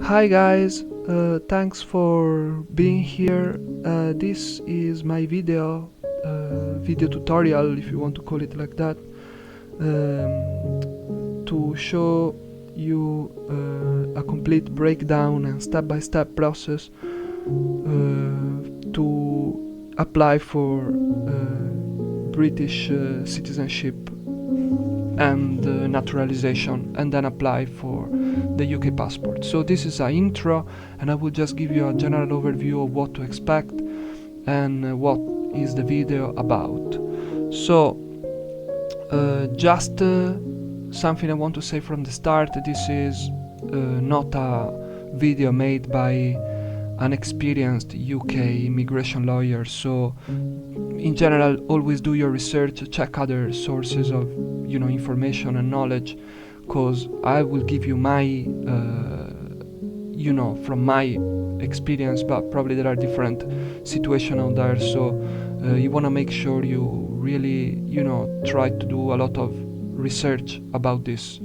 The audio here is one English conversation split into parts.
Hi guys, thanks for being here. This is my video tutorial, if you want to call it like that, to show you a complete breakdown and step-by-step process to apply for British citizenship and naturalization, and then apply for the UK passport. So this is an intro, and I will just give you a general overview of what to expect and what is the video about. So just something I want to say from the start: this is not a video made by an experienced UK immigration lawyer, so in general always do your research, check other sources of information and knowledge, because I will give you my from my experience, but probably there are different situations out there, so you want to make sure you really try to do a lot of research about this.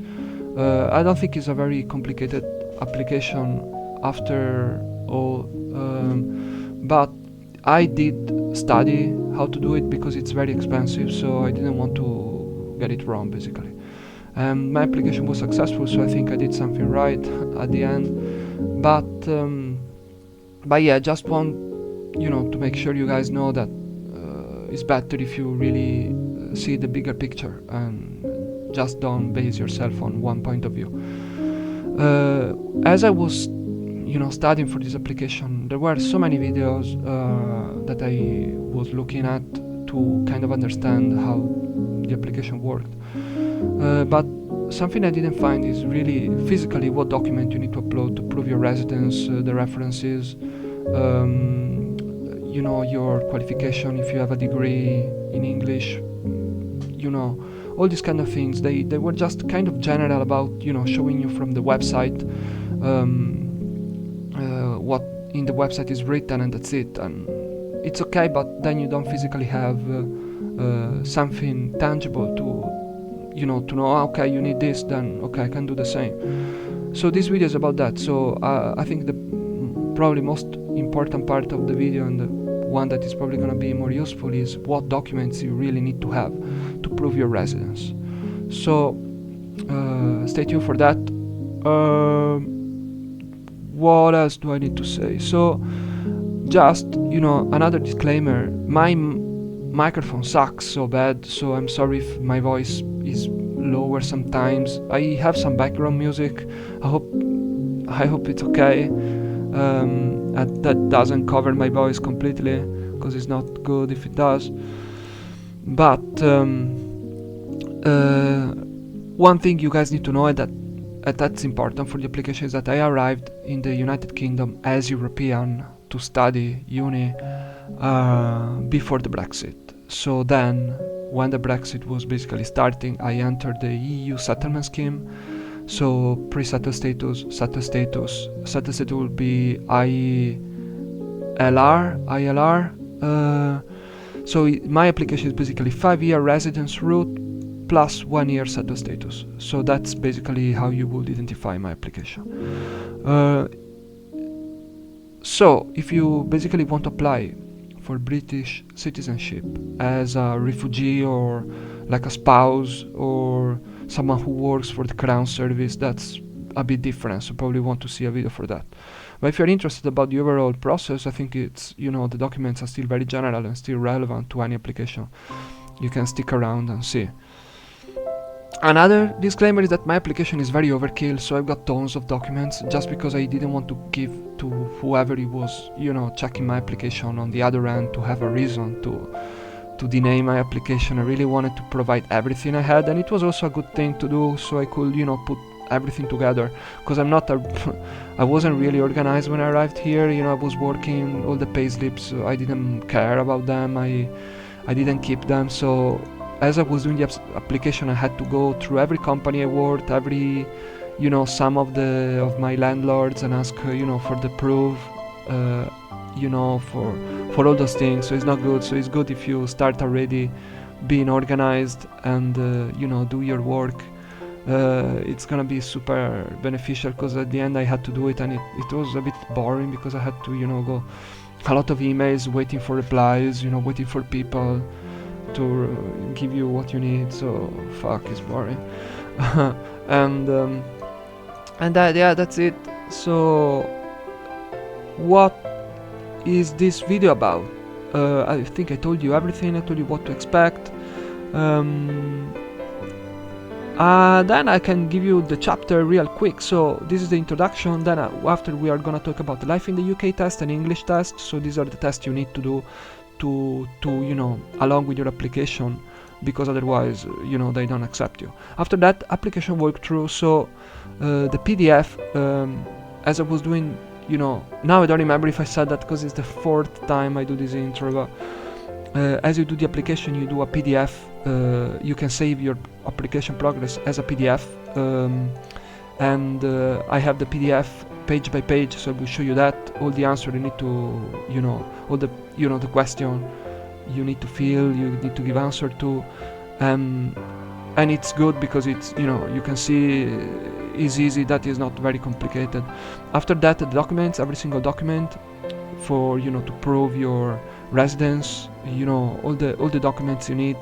I don't think it's a very complicated application after all, but I did study how to do it because it's very expensive, so I didn't want to get it wrong basically. My application was successful, so I think I did something right at the end, but yeah, just want to make sure you guys know that it's better if you really see the bigger picture and just don't base yourself on one point of view. As I was studying for this application, there were so many videos that I was looking at to kind of understand how the application worked, but something I didn't find is really physically what document you need to upload to prove your residence, the references, your qualification, if you have a degree in English, all these kind of things. They were just kind of general about showing you from the website what in the website is written, and that's it, and it's okay, but then you don't physically have something tangible to know, okay, you need this, then okay, I can do the same. So this video is about that. So I think the probably most important part of the video, and the one that is probably going to be more useful, is what documents you really need to have to prove your residence. So stay tuned for that. What else do I need to say? So just another disclaimer: my microphone sucks so bad, so I'm sorry if my voice is lower sometimes. I have some background music. I hope it's okay. That doesn't cover my voice completely, because it's not good if it does. But one thing you guys need to know, that's important for the application, is that I arrived in the United Kingdom as European to study uni before the Brexit. So then, when the Brexit was basically starting, I entered the EU settlement scheme. So pre-settled status, settled status will be ILR. So my application is basically 5-year residence route plus 1 year settled status. So that's basically how you would identify my application. So if you basically want to apply for British citizenship as a refugee, or like a spouse, or someone who works for the Crown Service, that's a bit different, so probably want to see a video for that. But if you're interested about the overall process, I think it's the documents are still very general and still relevant to any application. You can stick around and see. Another disclaimer is that my application is very overkill, so I've got tons of documents, just because I didn't want to give to whoever it was checking my application on the other end to have a reason to deny my application. I really wanted to provide everything I had, and it was also a good thing to do, so I could put everything together, because I wasn't really organized when I arrived here. I was working all the payslips, I didn't care about them, I didn't keep them. So as I was doing the application, I had to go through every company I worked, every some of my landlords, and ask for the proof, for all those things. So it's not good. So it's good if you start already being organized and do your work it's gonna be super beneficial, because at the end I had to do it, and it was a bit boring because I had to, go a lot of emails, waiting for replies, waiting for people to give you what you need. So fuck, it's boring. and that, yeah, that's it. So what is this video about? I think I told you everything. I told you what to expect. Then I can give you the chapter real quick. So this is the introduction. Then after we are gonna talk about the life in the UK test and English test. So these are the tests you need to do to along with your application, because otherwise they don't accept you. After that, application walkthrough. So the PDF, as I was doing, now I don't remember if I said that, because it's the 4th time I do this intro, but as you do the application, you do a PDF. You can save your application progress as a PDF, and I have the PDF page by page, so I will show you that, all the answer you need to, all the, the question you need to fill, you need to give answer to, and it's good because it's, you can see is easy, that is not very complicated. After that, the documents, every single document for, to prove your residence, all the documents you need.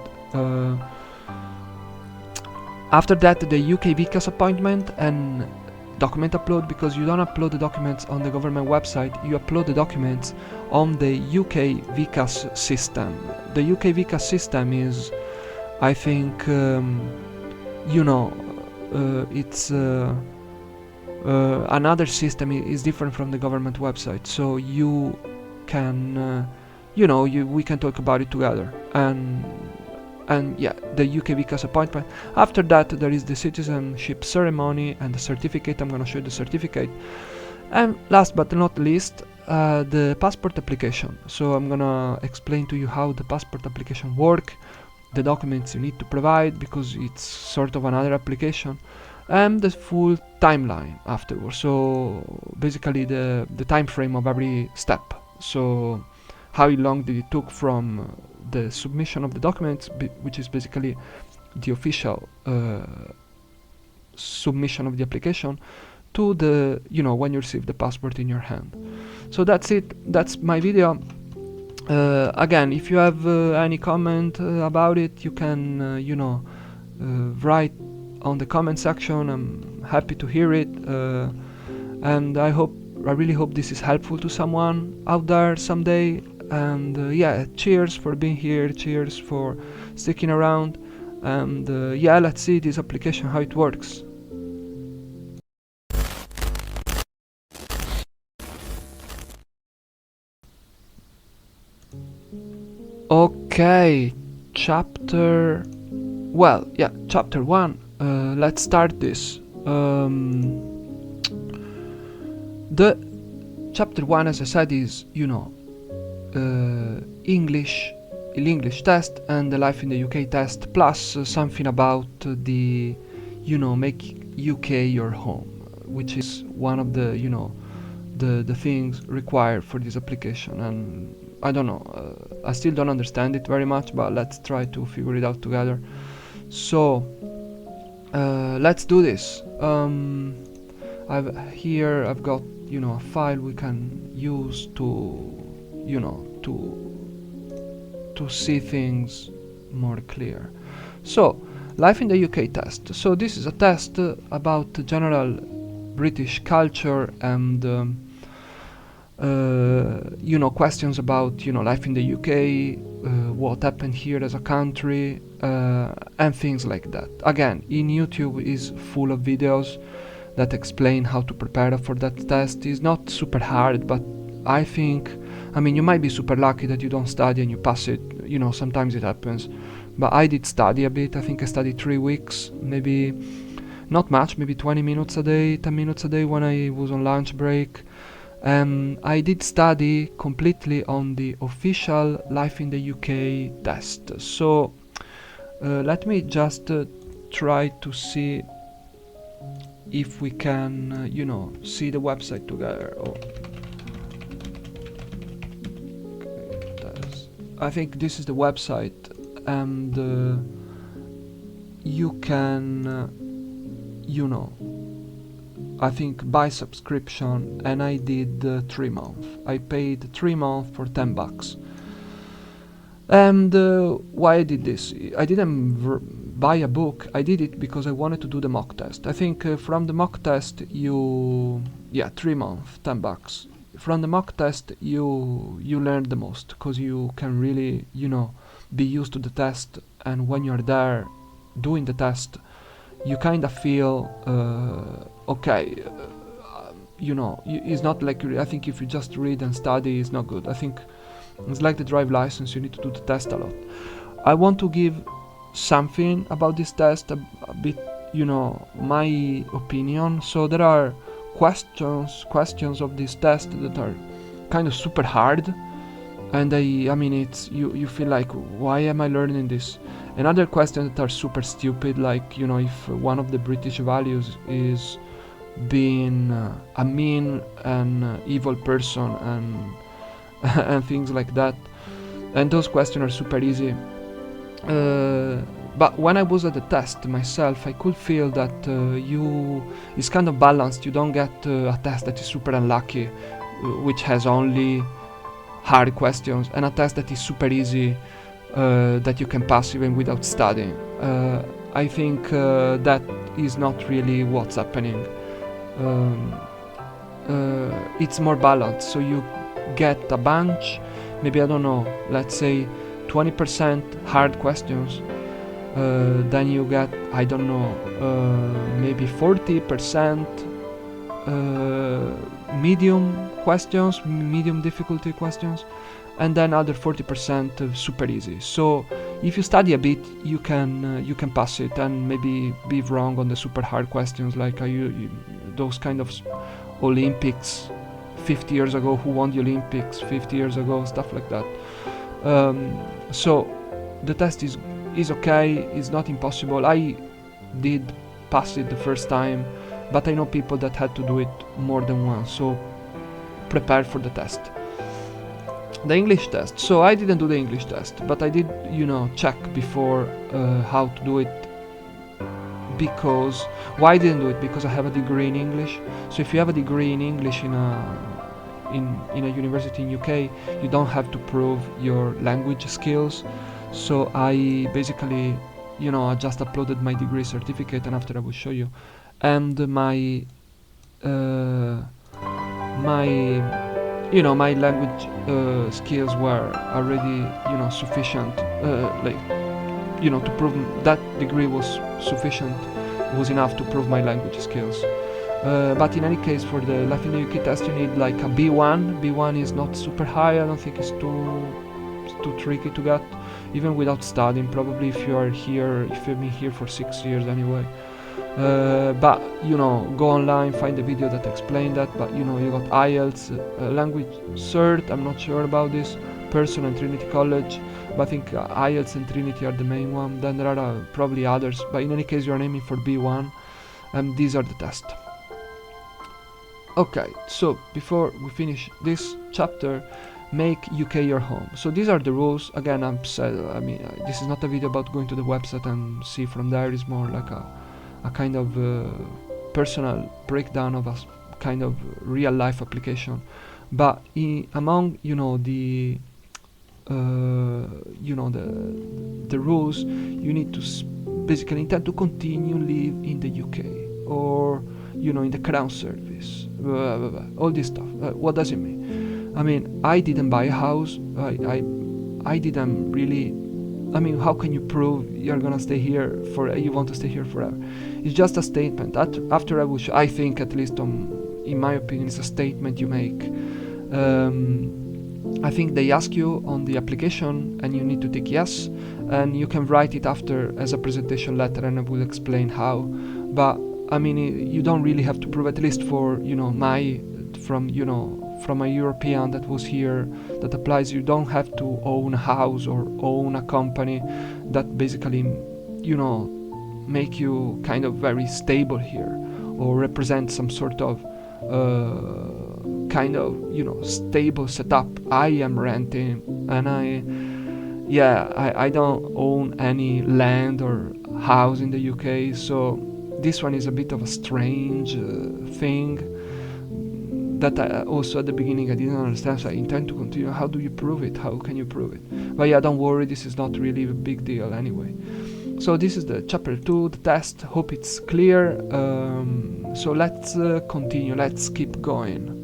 After that, the UKVCAS appointment and document upload, because you don't upload the documents on the government website, you upload the documents on the UKVCAS system. The UKVCAS system is, I think, it's another system, is different from the government website, so you can we can talk about it together. And yeah, the UKVCAS appointment. After that, there is the citizenship ceremony and the certificate. I'm gonna show you the certificate. And last but not least, the passport application. So I'm gonna explain to you how the passport application work, the documents you need to provide, because it's sort of another application, and the full timeline afterwards. So basically the time frame of every step. So how long did it took from the submission of the documents, which is basically the official submission of the application, to the, when you receive the passport in your hand. So that's it. That's my video. Again, if you have any comment about it, you can write on the comment section. I'm happy to hear it, and I really hope this is helpful to someone out there someday. And yeah, cheers for being here, cheers for sticking around, and yeah, let's see this application, how it works. Okay, chapter 1. Let's start this. The chapter 1, as I said, is English test and the life in the UK test, plus something about the make UK your home, which is one of the the things required for this application. And I don't know, I still don't understand it very much, but let's try to figure it out together. So let's do this. I've got a file we can use to to see things more clear. So, life in the UK test. So this is a test about general British culture and questions about life in the UK, what happened here as a country, and things like that. Again, in YouTube is full of videos that explain how to prepare for that test. It's not super hard, but I think, you might be super lucky that you don't study and you pass it. Sometimes it happens. But I did study a bit. I think I studied 3 weeks, maybe not much, maybe 20 minutes a day, 10 minutes a day when I was on lunch break. I did study completely on the official Life in the UK test. So let me just try to see if we can, see the website together. I think this is the website, and you can you know, I think by subscription, and I did 3 months. I paid 3 months for $10. And why I did this? I didn't buy a book. I did it because I wanted to do the mock test. I think from the mock test 3 months, $10. From the mock test you learn the most, because you can really, be used to the test, and when you're there doing the test, you kind of feel okay. It's not like, I think if you just read and study, it's not good. I think it's like the drive license, you need to do the test a lot. I want to give something about this test, a bit, my opinion. So there are questions of this test that are kind of super hard, and it's you feel like, why am I learning this? And other questions that are super stupid, like, if one of the British values is being a mean and evil person, and and things like that. And those questions are super easy. But when I was at the test myself, I could feel that it's kind of balanced. You don't get a test that is super unlucky, which has only hard questions, and a test that is super easy, that you can pass even without studying. I think that is not really what's happening. It's more balanced, so you get a bunch, maybe, I don't know, let's say 20% hard questions, then you get, I don't know, maybe 40% medium questions, medium difficulty questions, and then other 40% of super easy. So if you study a bit, you can pass it, and maybe be wrong on the super hard questions, like those kind of Olympics 50 years ago, who won the Olympics 50 years ago, stuff like that. So the test is okay, it's not impossible. I did pass it the first time, but I know people that had to do it more than once, so prepare for the test. The English test. So I didn't do the English test, but I did, check before how to do it. Because why I didn't do it? Because I have a degree in English. So if you have a degree in English in a university in UK, you don't have to prove your language skills. So I basically, I just uploaded my degree certificate, and after I will show you. And my language skills were already, sufficient, to prove that degree was sufficient, was enough to prove my language skills. But in any case, for the Life in the UK test, you need like a B1. B1 is not super high. I don't think it's too tricky to get, even without studying. Probably if you've been here for 6 years anyway. But go online, find the video that explain that. But you got IELTS, language cert. I'm not sure about this. Person and Trinity College, but I think IELTS and Trinity are the main one. Then there are probably others, but in any case, you are aiming for B1, and these are the tests. Okay, so before we finish this chapter, make UK your home. So these are the rules. Again, this is not a video about going to the website and see from there. It's more like a kind of personal breakdown of a kind of real life application. But among the rules, you need to basically intend to continue live in the UK, or in the Crown Service, blah, blah, blah, all this stuff. What does it mean? I didn't buy a house. I didn't really. How can you prove you're gonna stay here you want to stay here forever? It's just a statement. After I will I think, at least in my opinion, it's a statement you make. I think they ask you on the application, and you need to tick yes, and you can write it after as a presentation letter, and I will explain how. But you don't really have to prove, at least for from a European that was here, that applies. You don't have to own a house or own a company that basically make you kind of very stable here, or represent some sort of stable setup. I am renting, and I don't own any land or house in the UK, so This one is a bit of a strange thing that I also at the beginning I didn't understand, so I intend to continue. How do you prove it? How can you prove it? But yeah, don't worry, this is not really a big deal anyway. So this is the chapter 2, the test. Hope it's clear. So let's continue, let's keep going.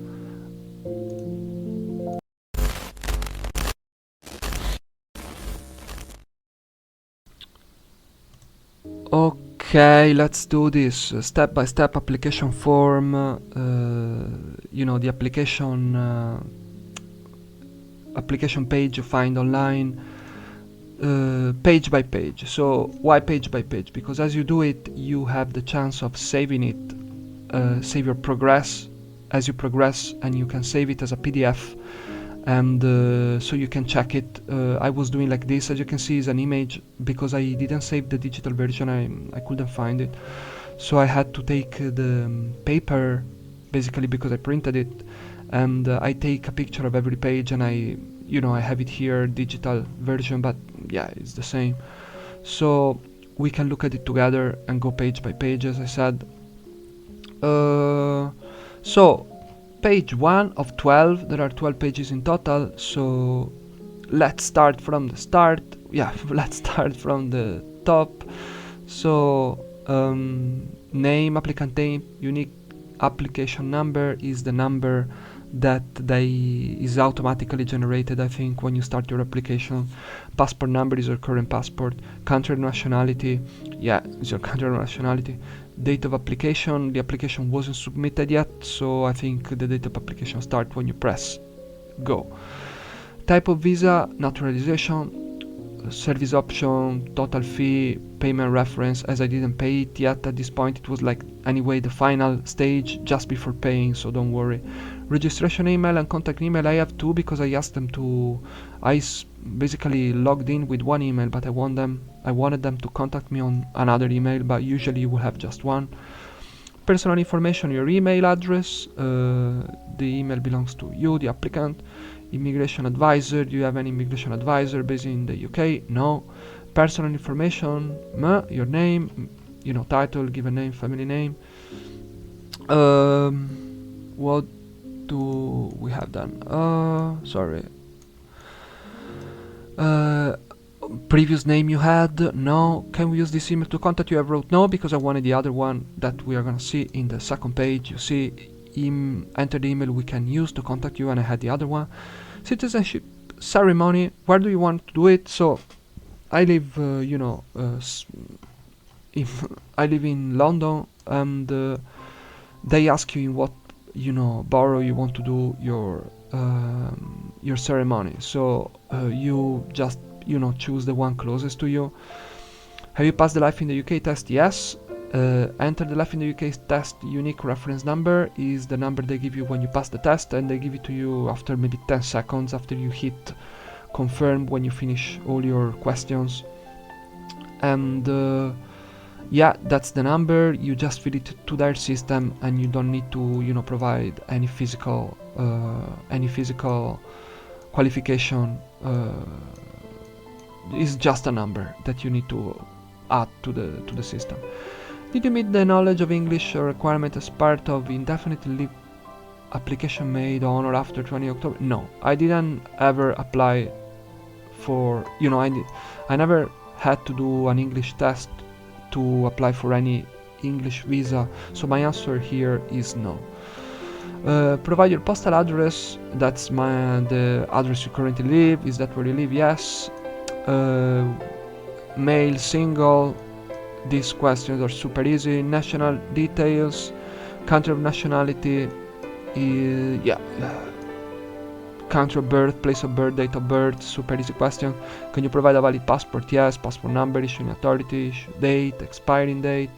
Okay, let's do this step-by-step application form. The application page you find online, page by page. So why page by page? Because as you do it, you have the chance of saving it, save your progress as you progress, and you can save it as a PDF. And so you can check it. I was doing like this, as you can see is an image, because I didn't save the digital version, I couldn't find it, so I had to take the paper, basically, because I printed it, and I take a picture of every page, and I have it here, digital version, but yeah, it's the same. So we can look at it together and go page by page, as I said. So page 1 of 12, there are 12 pages in total, so let's start from the start. Yeah, let's start from the top. So name, applicant name, unique application number is the number that is automatically generated, I think, when you start your application. Passport number is your current passport. Country of nationality, yeah, is your country of nationality. Date of application, the application wasn't submitted yet, so I think the date of application starts when you press go. Type of visa, naturalization, service option, total fee, payment reference. As I didn't pay it yet at this point, it was like anyway the final stage just before paying, so don't worry. Registration email and contact email, I have two because I asked them to, basically logged in with one email, but I wanted them to contact me on another email, but usually you will have just one. Personal information, your email address, the email belongs to you, the applicant. Immigration advisor, do you have any immigration advisor based in the UK? No. Personal information, your name, title, given name, family name. What do we have done? Sorry. Previous name you had? No. Can we use this email to contact you? I wrote no because I wanted the other one that we are gonna see in the second page. You see, enter the email we can use to contact you, and I had the other one. Citizenship ceremony, where do you want to do it? So I live I live in London, and they ask you in what borough you want to do your ceremony. So you just choose the one closest to you. Have you passed the life in the UK test? Yes. Enter the life in the UK test unique reference number is the number they give you when you pass the test, and they give it to you after maybe 10 seconds after you hit confirm, when you finish all your questions. And yeah, that's the number. You just feed it to their system, and you don't need to provide any physical qualification. It's just a number that you need to add to the system. Did you meet the knowledge of English requirement as part of indefinite leave application made on or after 20 October? No, I didn't ever apply for, I never had to do an English test to apply for any English visa, so my answer here is no. Provide your postal address, that's the address you currently live. Is that where you live? Yes. Male, single. These questions are super easy. National details, country of nationality, country of birth, place of birth, date of birth, super easy question. Can you provide a valid passport? Yes. Passport number, issuing authority, date, expiring date.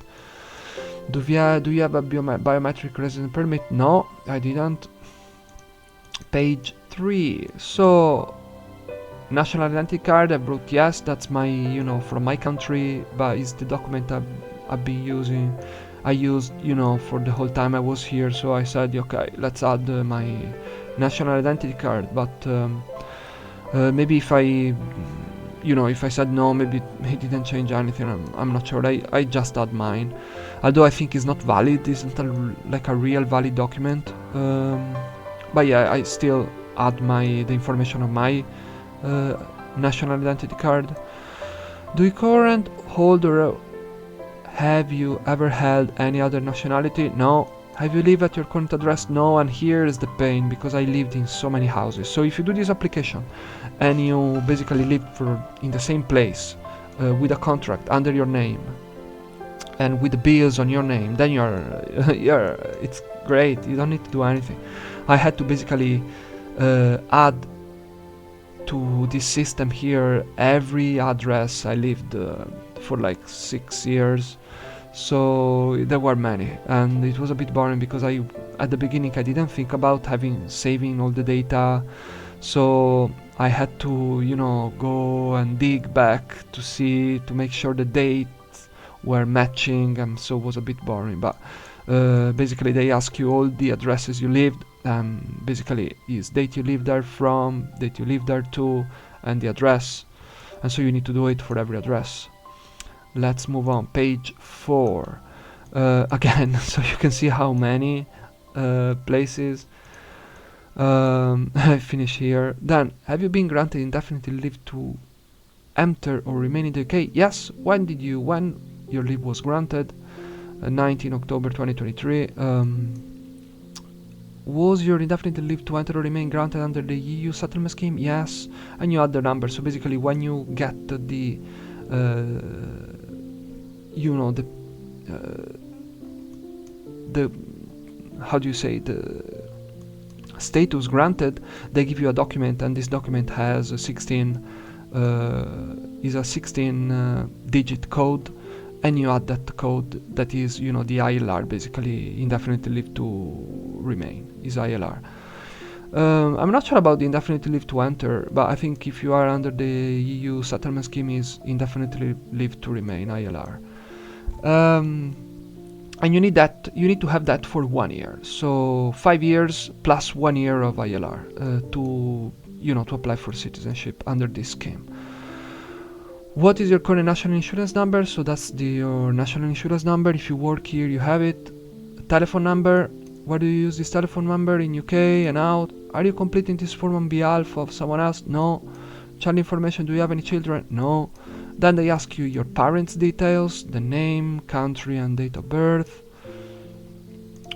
Do you have a biometric resident permit? No, I didn't. Page 3. So national identity card, I wrote yes, that's my from my country, but it's the document I've been using. I used for the whole time I was here, so I said okay, let's add my national identity card. But maybe if I if I said no, maybe he didn't change anything. I'm not sure. I just add mine, although I think it's not valid. Isn't like a real valid document. But yeah, I still add the information of my national identity card. Do you current hold or have you ever held any other nationality? No. Have you lived at your current address? No. And here is the pain, because I lived in so many houses. So if you do this application and you basically live in the same place with a contract under your name and with the bills on your name, then it's great. You don't need to do anything. I had to basically add to this system here every address I lived for like 6 years. So there were many, and it was a bit boring because at the beginning I didn't think about saving all the data, so I had to go and dig back to make sure the dates were matching, and so it was a bit boring. But basically they ask you all the addresses you lived, basically is date you lived there from, date you lived there to, and the address, and so you need to do it for every address. Let's move on, page 4 again, so you can see how many places. I finish here. Then, have you been granted indefinite leave to enter or remain in the UK? Yes. When your leave was granted? 19 October 2023. Was your indefinite leave to enter or remain granted under the EU settlement scheme? Yes. And you add the number. So basically, when you get the how do you say, the status granted, they give you a document, and this document has a 16 digit code, and you add that code, that is the ILR, basically indefinite leave to remain is ILR. I'm not sure about the indefinite leave to enter, but I think if you are under the EU settlement scheme is indefinitely leave to remain ILR. And you need to have that for 1 year, so 5 years plus 1 year of ILR to apply for citizenship under this scheme. What is your current national insurance number? So that's your national insurance number. If you work here, you have it. Telephone number. Where do you use this telephone number? In UK and out. Are you completing this form on behalf of someone else? No. Child information. Do you have any children? No. Then they ask you your parents' details, the name, country, and date of birth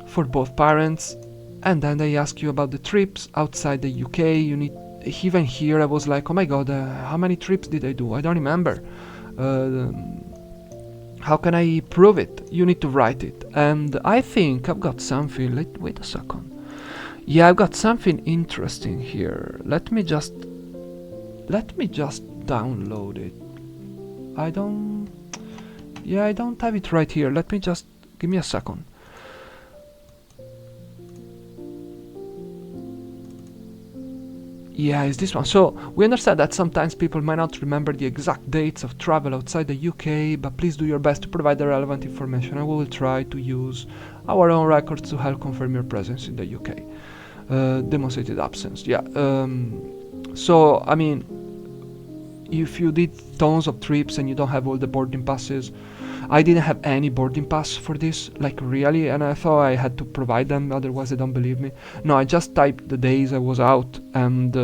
for both parents. And then they ask you about the trips outside the UK. Even here I was like, oh my god, how many trips did I do? I don't remember. How can I prove it? You need to write it. And I think I've got something. Wait a second. Yeah, I've got something interesting here. Let me just download it. I don't have it right here. Give me a second. Yeah, it's this one. So we understand that sometimes people might not remember the exact dates of travel outside the UK, but please do your best to provide the relevant information, and we will try to use our own records to help confirm your presence in the UK. Demonstrated absence. Yeah. So I mean, if you did tons of trips and you don't have all the boarding passes, I didn't have any boarding pass for this, like really, and I thought I had to provide them, otherwise they don't believe me. No, I just typed the days I was out, and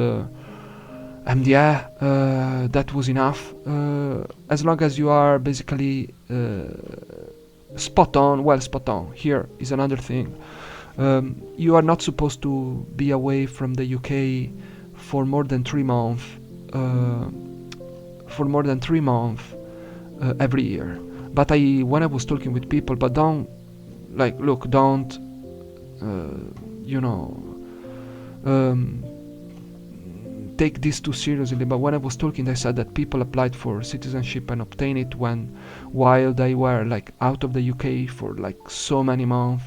yeah, that was enough. As long as you are basically spot on. Here is another thing. You are not supposed to be away from the UK for more than 3 months. Every year. But when I was talking with people, but don't take this too seriously. But when I was talking, they said that people applied for citizenship and obtained it while they were like out of the UK for like so many months.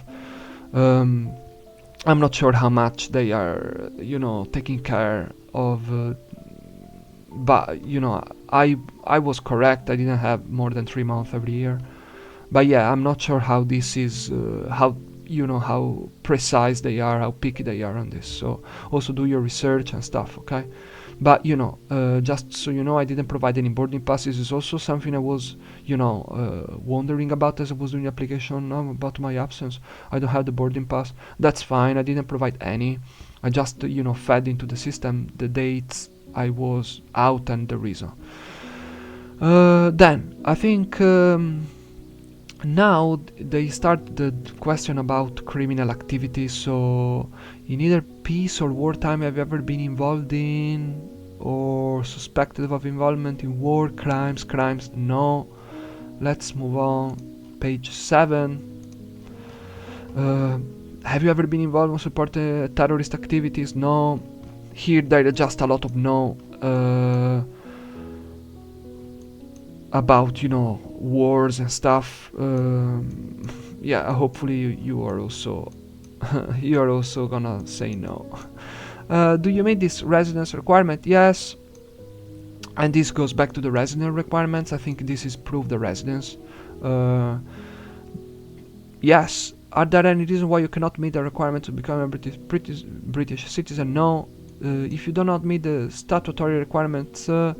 I'm not sure how much they are, taking care of. But I was correct. I didn't have more than 3 months every year. But yeah, I'm not sure how this is, how precise they are, how picky they are on this. So also do your research and stuff, okay? But just so you know, I didn't provide any boarding passes. Is also something I was wondering about as I was doing the application, about my absence. I don't have the boarding pass. That's fine. I didn't provide any. I just fed into the system the dates I was out and the reason. Then I think now they start the question about criminal activity. So in either peace or wartime, have you ever been involved in or suspected of involvement in war crimes? No. Let's move on. Page 7. Have you ever been involved in supporting terrorist activities? No. Here there are just a lot of no. About wars and stuff. Yeah, hopefully you are also you are also gonna say no. Do you meet this residence requirement? Yes. And this goes back to the resident requirements. I think this is proof the residence. Yes. Are there any reason why you cannot meet the requirement to become a British citizen? No. If you do not meet the statutory requirements, are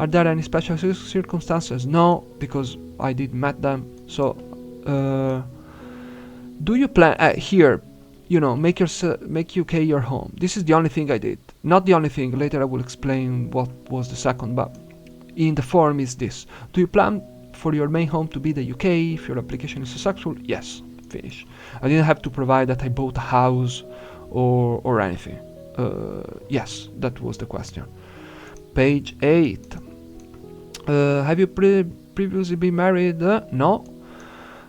there any special circumstances? No, because I did met them. So, do you plan here? Make UK your home. This is the only thing I did. Not the only thing. Later I will explain what was the second. But in the form is this: do you plan for your main home to be the UK if your application is successful? Yes. Finish. I didn't have to provide that I bought a house or anything. Yes, that was the question. Page 8. Have you previously been married? No.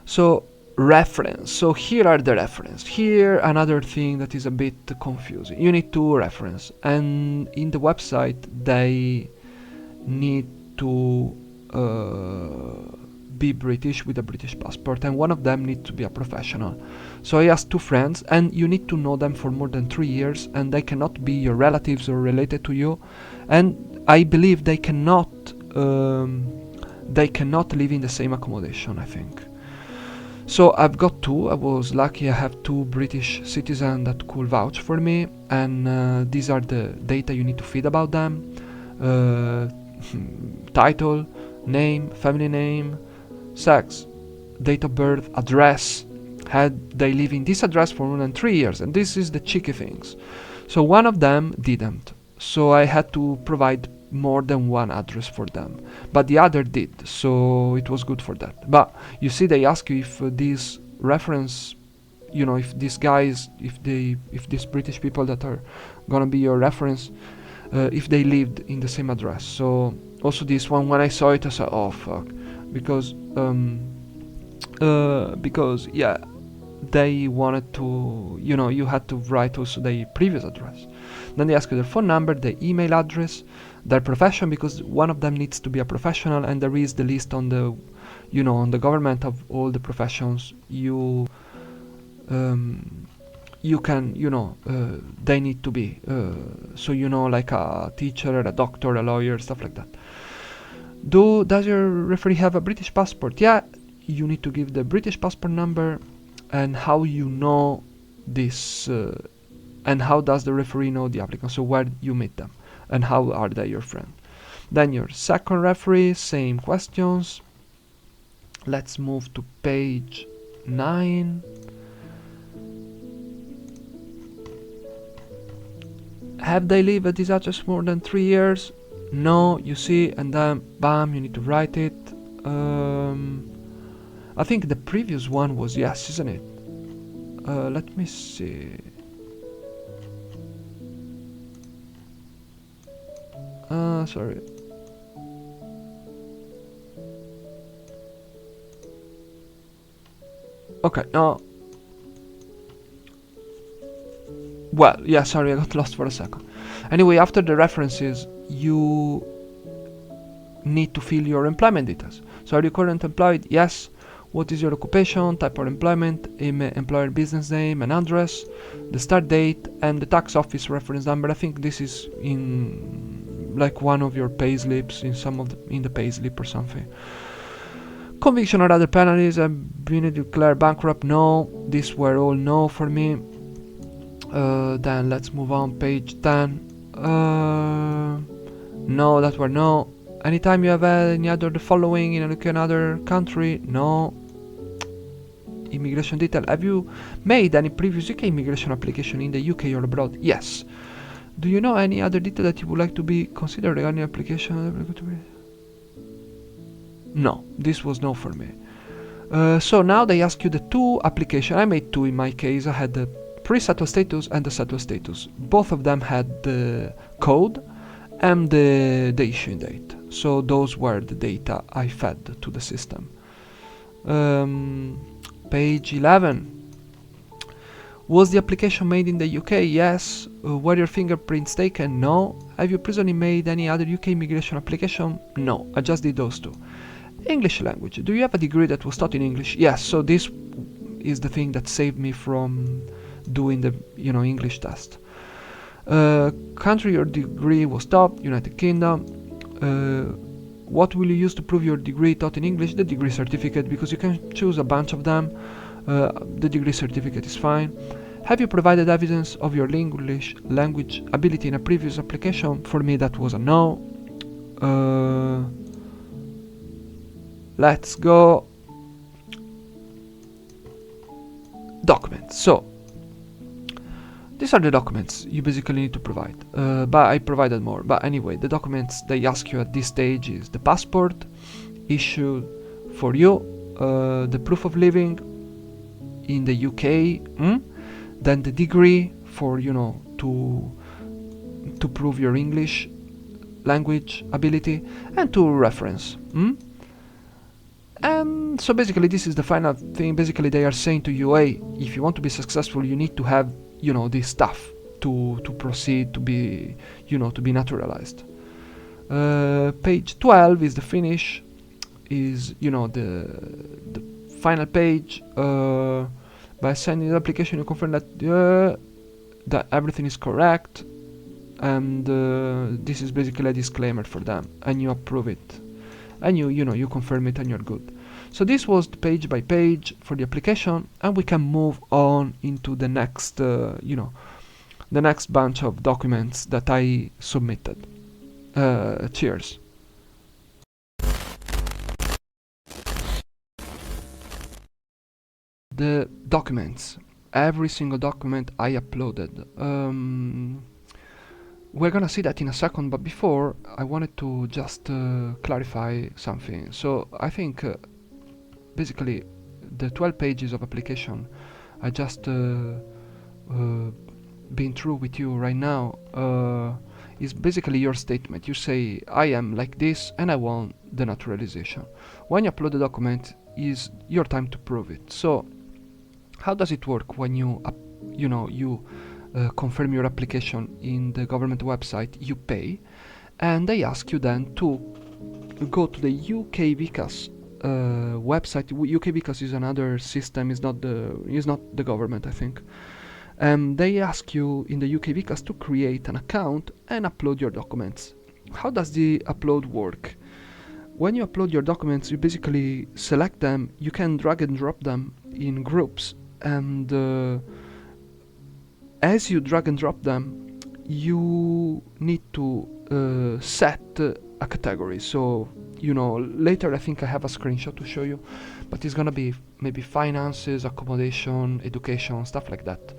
So reference. So here are the reference. Here another thing that is a bit confusing. You need to reference, and in the website they need to be British with a British passport, and one of them needs to be a professional. So I asked 2 friends, and you need to know them for more than 3 years, and they cannot be your relatives or related to you, and I believe they cannot live in the same accommodation, I think. So I've got 2. I was lucky I have 2 British citizens that could vouch for me, and these are the data you need to feed about them. Title, name, family name, sex, date of birth, address. Had they live in this address for more than 3 years? And this is the cheeky things. So one of them didn't. So I had to provide more than one address for them. But the other did. So it was good for that. But you see, they ask you if this reference, if these guys, if these British people that are gonna be your reference, if they lived in the same address. So also this one, when I saw it, I said, oh fuck, because yeah, they wanted to, you had to write also their previous address. Then they ask you their phone number, their email address, their profession, because one of them needs to be a professional, and there is the list on the, on the government of all the professions you can, they need to be. So like a teacher, a doctor, a lawyer, stuff like that. Does your referee have a British passport? Yeah, you need to give the British passport number, and how you know this, and how does the referee know the applicant, so where you meet them, and how are they your friend. Then your second referee, same questions. Let's move to page 9. Have they lived at this address more than 3 years? No, you see, and then bam, you need to write it. I think the previous one was yes, isn't it? Let me see. Sorry. Okay, no. Well, yeah, sorry, I got lost for a second. Anyway, after the references, you need to fill your employment details. So are you currently employed? Yes. What is your occupation, type of employment, employer business name and address, the start date, and the tax office reference number. I think this is in like one of your payslips, in the payslip or something. Conviction or other penalties. I've been declared bankrupt. No. These were all no for me. Then let's move on. Page 10. No, that were no. Anytime you have any other the following in another country, no. Immigration detail. Have you made any previous UK immigration application in the UK or abroad? Yes. Do you know any other detail that you would like to be considered regarding application? No, this was no for me. So now they ask you the two application. I made two in my case. I had the pre-settled status and the settled status. Both of them had the code and the issuing date. So those were the data I fed to the system. Page 11. Was the application made in the UK? Yes. Were your fingerprints taken? No. Have you previously made any other UK immigration application? No. I just did those two. English language. Do you have a degree that was taught in English? Yes. So this is the thing that saved me from doing the English test. Country your degree was taught, United Kingdom. What will you use to prove your degree taught in English? The degree certificate, because you can choose a bunch of them. The degree certificate is fine. Have you provided evidence of your English language ability in a previous application? For me that was a no. Let's go. Documents. So these are the documents you basically need to provide, but I provided more. But anyway, the documents they ask you at this stage is the passport issued for you, the proof of living in the UK, then the degree for to prove your English language ability, and to reference. And so basically this is the final thing. Basically they are saying to you, hey, if you want to be successful, you need to have this stuff to proceed to be to be naturalized. Page 12 is the finish, is the final page. By sending the application you confirm that everything is correct, and this is basically a disclaimer for them, and you approve it, and you confirm it, and you're good. So this was the page by page for the application, and we can move on into the next the next bunch of documents that I submitted. Cheers. The documents, every single document I uploaded. We're gonna see that in a second, but before I wanted to just clarify something. So I think basically the 12 pages of application I just been through with you right now is basically your statement. You say I am like this and I want the naturalization. When you upload the document is your time to prove it. So how does it work when you confirm your application in the government website? You pay, and they ask you then to go to the UKVCAS website. UKVCAS is another system, is not the government, I think. They ask you in the UKVCAS to create an account and upload your documents. How does the upload work? When you upload your documents, you basically select them. You can drag and drop them in groups, and as you drag and drop them, you need to set a category. So later I think I have a screenshot to show you, but it's gonna be maybe finances, accommodation, education, stuff like that.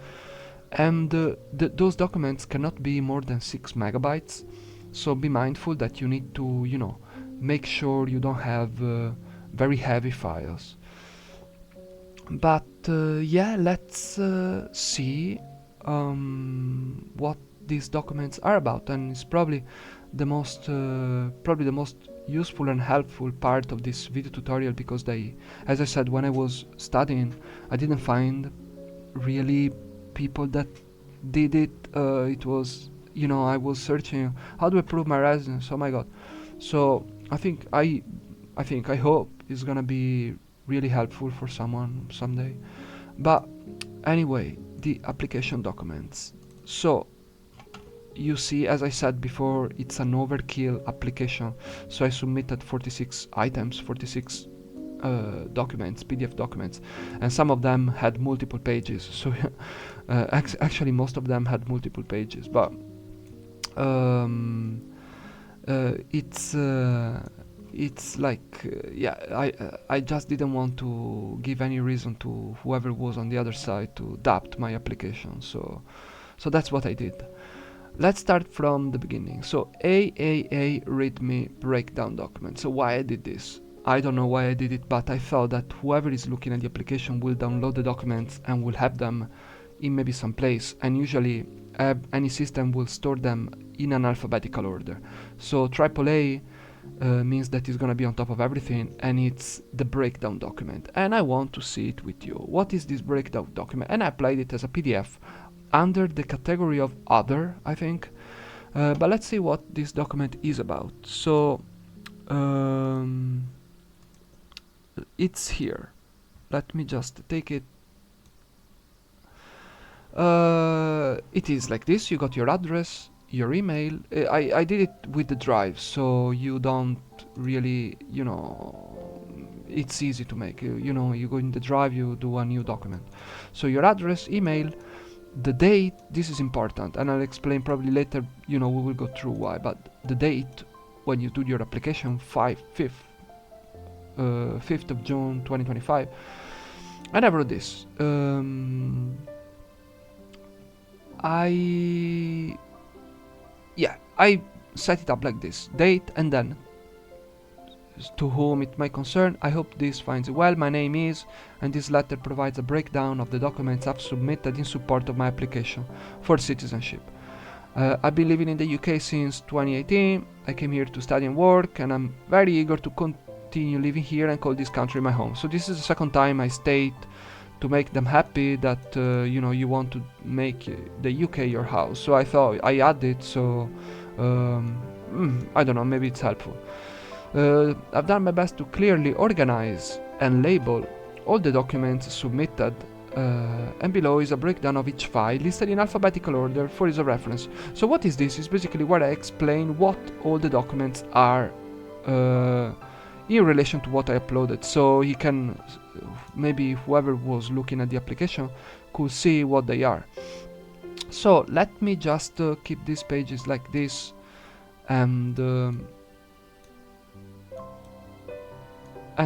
And those documents cannot be more than 6 megabytes, so be mindful that you need to make sure you don't have very heavy files. But yeah, let's see what these documents are about, and it's probably the most useful and helpful part of this video tutorial, because as I said, when I was studying, I didn't find really people that did it. It was I was searching how do I prove my residence. Oh my god. So I hope it's gonna be really helpful for someone someday. But anyway, the application documents. So you see, as I said before, it's an overkill application. So I submitted 46 items, 46 documents, PDF documents, and some of them had multiple pages. So actually most of them had multiple pages. But um, it's like yeah, I just didn't want to give any reason to whoever was on the other side to doubt my application. So that's what I did. Let's start from the beginning. So AAA README breakdown document. So why I did this? I don't know why I did it, but I thought that whoever is looking at the application will download the documents and will have them in maybe some place, and usually any system will store them in an alphabetical order. So AAA means that it's gonna be on top of everything, and it's the breakdown document. And I want to see it with you. What is this breakdown document? And I applied it as a PDF under the category of other, I think. But let's see what this document is about. So it's here. Let me just take it. It is like this. You got your address, your email. I did it with the drive, so you don't really, it's easy to make. You go in the drive, you do a new document. So your address, email, the date. This is important, and I'll explain probably later. We will go through why. But the date when you do your application, 5th of June 2025. And I wrote this. I set it up like this: date, and then to whom it may concern. I hope this finds you well. My name is, and this letter provides a breakdown of the documents I've submitted in support of my application for citizenship. I've been living in the UK since 2018. I came here to study and work, and I'm very eager to continue living here and call this country my home. So this is the second time I state to make them happy that you want to make the UK your house. So I thought I add it, so I don't know, maybe it's helpful. I've done my best to clearly organize and label all the documents submitted, and below is a breakdown of each file listed in alphabetical order for ease of reference. So what is this? It's basically where I explain what all the documents are in relation to what I uploaded, so he can, maybe whoever was looking at the application could see what they are. So let me just keep these pages like this, and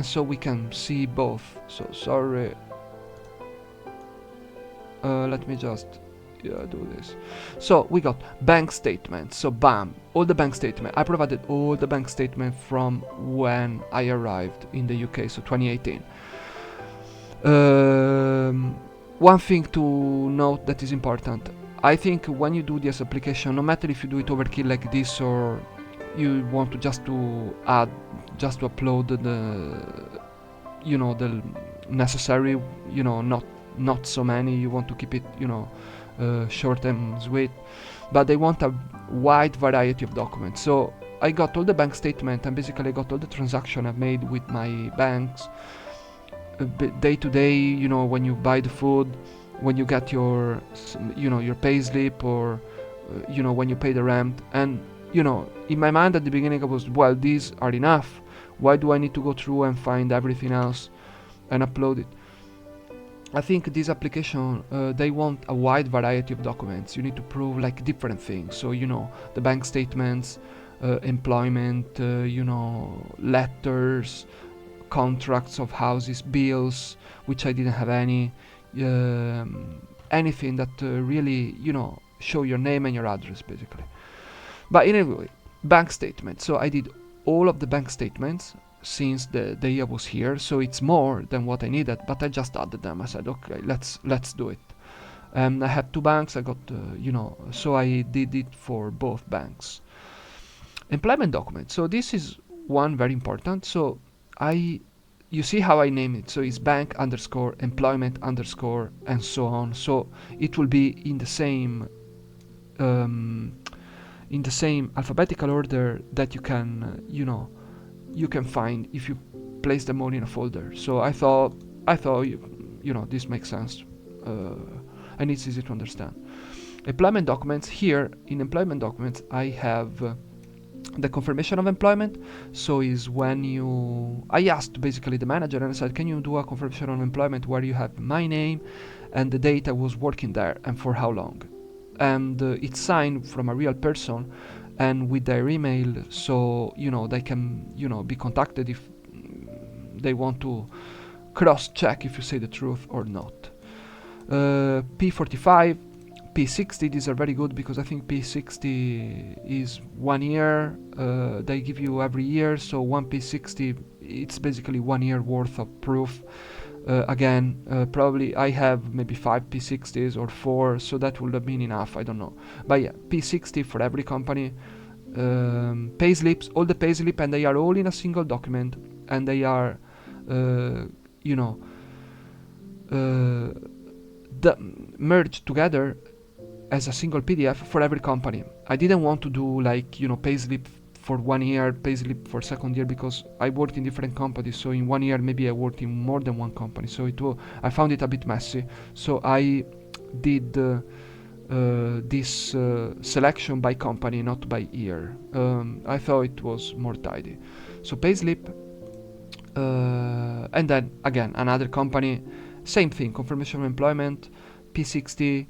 so we can see both. So sorry, let me just do this. So we got bank statements. So bam, all the bank statement. I provided all the bank statement from when I arrived in the UK, so 2018. One thing to note that is important: I think when you do this application, no matter if you do it overkill like this or you want to just to upload the necessary, not so many, you want to keep it short and sweet, but they want a wide variety of documents. So I got all the bank statement, and basically I got all the transaction I've made with my banks, day to day, when you buy the food, when you get your pay slip, or when you pay the rent. And in my mind at the beginning I was, well, these are enough. Why do I need to go through and find everything else and upload it? I think this application, they want a wide variety of documents. You need to prove like different things. So the bank statements, employment, letters, contracts of houses, bills, which I didn't have any, anything that really show your name and your address basically. But anyway, bank statement. So I did all of the bank statements since the day I was here, so it's more than what I needed, but I just added them. I said, okay, let's do it. I had two banks. I got so I did it for both banks. Employment document. So this is one very important. So you see how I name it. So it's bank underscore employment underscore and so on. So it will be in the same alphabetical order that you can you can find if you place them all in a folder. So I thought this makes sense, and it's easy to understand. Employment documents. Here in employment documents I have the confirmation of employment. So is when I asked basically the manager, and I said, can you do a confirmation of employment where you have my name and the date I was working there and for how long. and it's signed from a real person and with their email, so they can be contacted if they want to cross check if you say the truth or not. P45, P60, these are very good because I think P60 is 1 year, they give you every year, so one P60, it's basically 1 year worth of proof. Again, probably I have maybe 5 P60s or 4, so that would have been enough, I don't know. But yeah, P60 for every company. Payslips, all the payslip, and they are all in a single document, and they are, merged together as a single PDF for every company. I didn't want to do like payslip for 1 year, payslip for second year, because I worked in different companies. So in 1 year maybe I worked in more than one company. So I found it a bit messy. So I did this selection by company, not by year. I thought it was more tidy. So payslip, and then again another company, same thing, confirmation of employment, P60.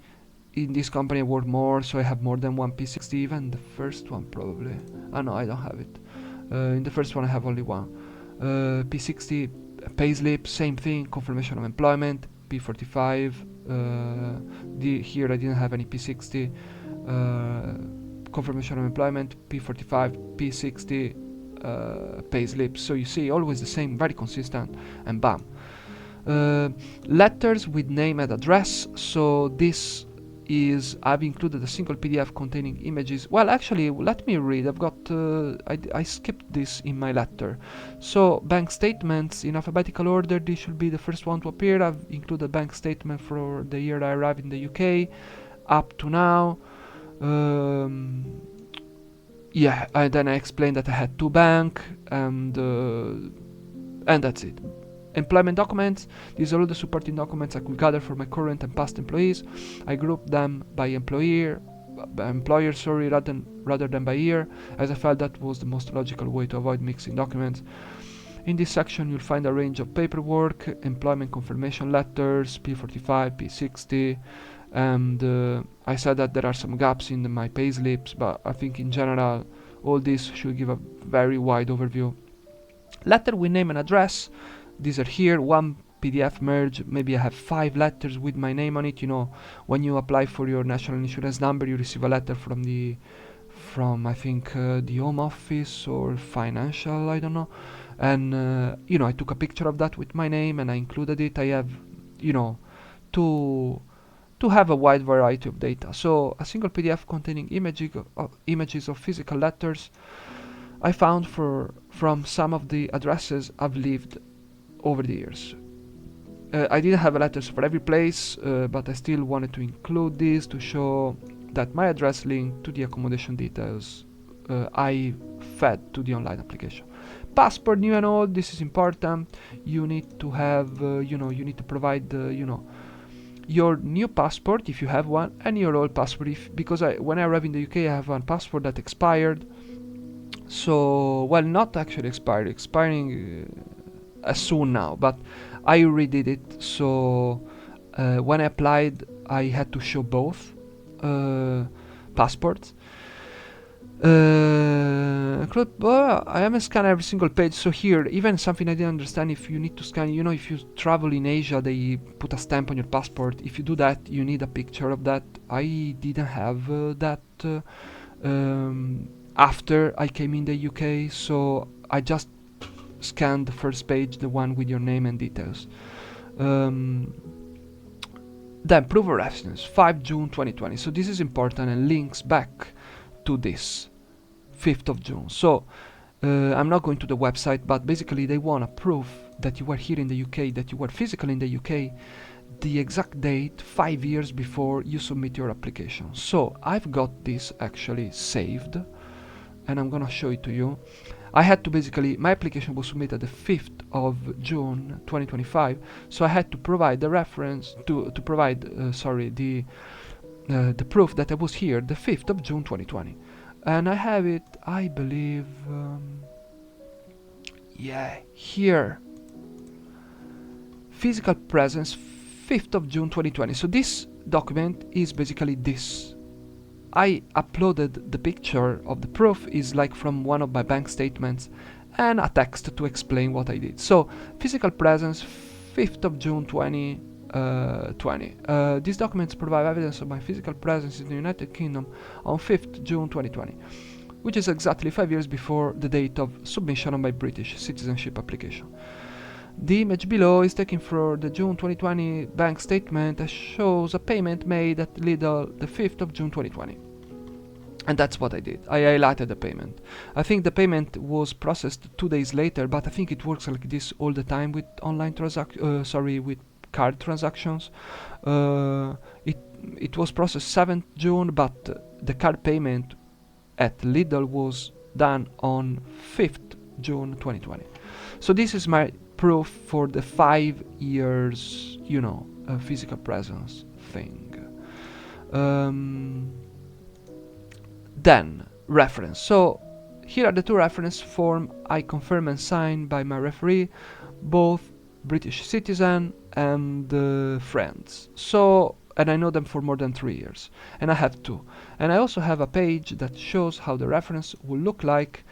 In this company I work more, so I have more than one P60, even the first one probably. No, I don't have it. In the first one I have only one. P60, payslip, same thing, confirmation of employment, P45. Here I didn't have any P60. Confirmation of employment, P45, P60, payslip. So you see, always the same, very consistent, and bam. Letters with name and address. So this is, I've included a single PDF containing images. Well, actually, let me read. I've got I skipped this in my letter. So bank statements in alphabetical order, this should be the first one to appear. I've included bank statement for the year I arrived in the UK up to now. Yeah, and then I explained that I had 2 bank, and that's it. Employment documents, these are all the supporting documents I could gather for my current and past employees. I grouped them by employer, rather than by year, as I felt that was the most logical way to avoid mixing documents. In this section you'll find a range of paperwork, employment confirmation letters, P45, P60, and I said that there are some gaps in my payslips, but I think in general all this should give a very wide overview. Letter with name and address, these are here, one PDF merge. Maybe I have 5 letters with my name on it. When you apply for your national insurance number, you receive a letter from I think the Home Office or Financial, I don't know. And I took a picture of that with my name and I included it. I have to have a wide variety of data. So a single PDF containing images of physical letters I found from some of the addresses I've lived over the years. I didn't have letters for every place, but I still wanted to include this to show that my address linked to the accommodation details I fed to the online application. Passport, new and old, this is important. You need to have, you need to provide, your new passport if you have one, and your old passport because when I arrived in the UK I have one passport that expired. So, well, not actually expiring as soon now, but I redid it. So when I applied I had to show both passports. I haven't scanned every single page, so here even something I didn't understand, if you need to scan, if you travel in Asia they put a stamp on your passport. If you do that you need a picture of that. I didn't have that after I came in the UK, so I just scanned the first page, the one with your name and details. Then proof of residence, 5 June 2020. So this is important and links back to this 5th of June. So I'm not going to the website, but basically they want a proof that you were here in the UK, that you were physically in the UK, the exact date 5 years before you submit your application. So I've got this actually saved and I'm gonna show it to you. I had to my application was submitted the 5th of June 2025, so I had to provide the reference to provide the proof that I was here the 5th of June 2020, and I have it, I believe, here, physical presence 5th of June 2020. So this document is basically this I uploaded the picture of the proof is like from one of my bank statements and a text to explain what I did. So physical presence, 5th of June 2020. These documents provide evidence of my physical presence in the United Kingdom on 5th June 2020, which is exactly 5 years before the date of submission of my British citizenship application. The image below is taken from the June 2020 bank statement that shows a payment made at Lidl the 5th of June 2020. And that's what I did. I highlighted the payment. I think the payment was processed 2 days later, but I think it works like this all the time with with card transactions. It was processed 7th June, but the card payment at Lidl was done on 5th June 2020. So this is my proof for the 5 years, physical presence thing. Then reference. So here are the 2 reference form I confirm and signed by my referee, both British citizen and friends. So, and I know them for more than 3 years, and I have 2. And I also have a page that shows how the reference will look like.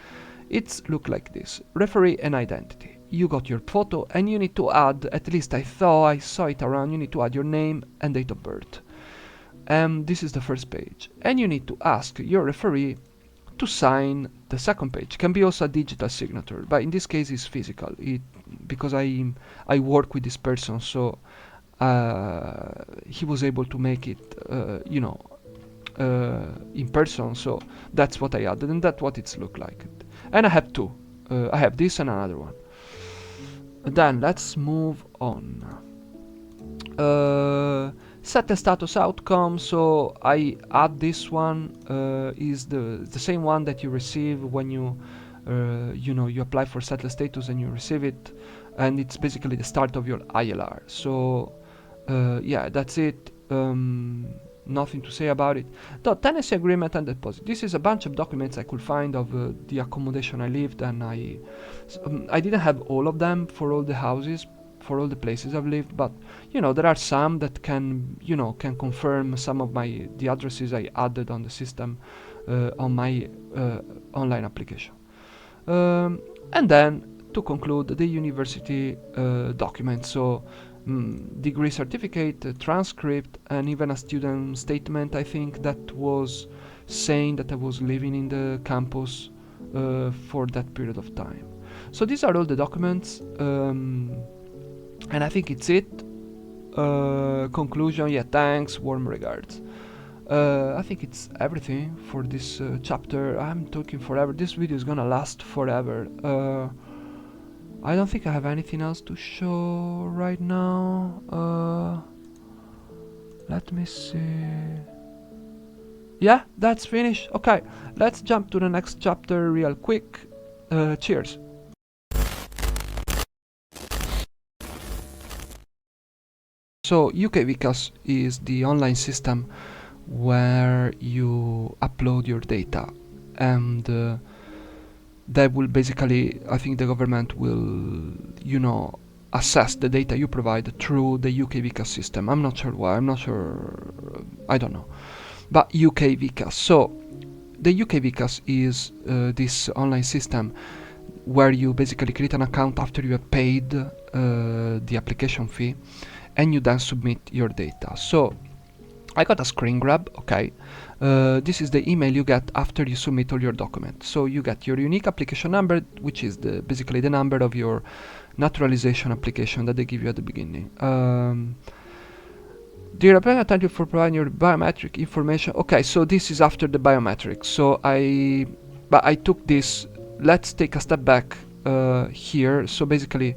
It's look like this: referee and identity. You got your photo, and you need to add, at least I thought I saw it around, you need to add your name and date of birth. This is the first page, and you need to ask your referee to sign the second page. Can be also a digital signature, but in this case it's physical. Because I work with this person, so he was able to make it, in person. So that's what I added, and that's what it's look like. And I have 2. I have this and another one. Then let's move on. Set the status outcome. So I add this one. Is the same one that you receive when you you apply for settled status and you receive it, and it's basically the start of your ILR. So yeah, that's it. Nothing to say about it. The tenancy agreement and deposit. This is a bunch of documents I could find of the accommodation I lived, and I didn't have all of them for all the houses, for all the places I've lived, but there are some that can confirm some of the addresses I added on the system on my online application. And then to conclude, the university document. So degree certificate, transcript, and even a student statement, I think, that was saying that I was living in the campus for that period of time. So these are all the documents, and I think it's it. Conclusion, yeah, thanks, warm regards. I think it's everything for this chapter. I'm talking forever. This video is gonna last forever. I don't think I have anything else to show right now. Let me see. Yeah, that's finished. Okay, let's jump to the next chapter real quick. Cheers. So UKVCAS is the online system where you upload your data, and that will basically, I think the government will, assess the data you provide through the UKVCAS system. I'm not sure why, I don't know. But UKVCAS. So the UKVCAS is this online system where you basically create an account after you have paid the application fee, and you then submit your data. So I got a screen grab, okay. This is the email you get after you submit all your documents. So you get your unique application number, which is basically the number of your naturalization application that they give you at the beginning. Dear applicant, thank you for providing your biometric information. Okay, so this is after the biometrics. So I took this. Let's take a step back here. So basically,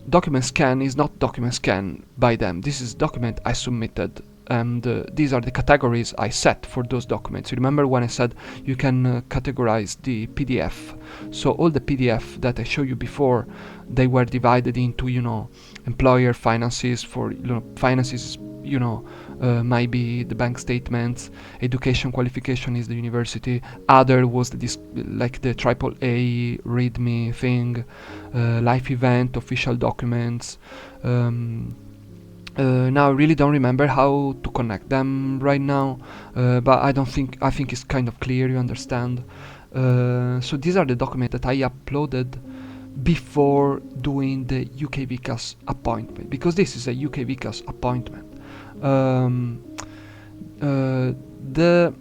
document scan is not document scan by them. This is document I submitted, and these are the categories I set for those documents. You remember when I said you can categorize the PDF? So all the PDF that I showed you before, they were divided into employer finances. For finances, might be the bank statements. Education qualification is the university. Other was like the AAA README thing. Life event, official documents. Now I really don't remember how to connect them right now, but I think it's kind of clear, you understand. So these are the documents that I uploaded before doing the UKVCAS appointment, because this is a UKVCAS appointment. Um, the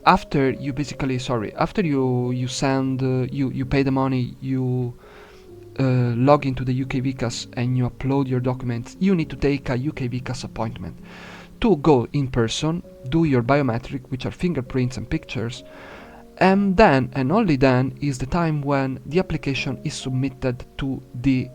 after you basically after you send you pay the money, you log into the UKVCAS and you upload your documents, you need to take a UKVCAS appointment to go in person, do your biometric, which are fingerprints and pictures, and then and only then is the time when the application is submitted to the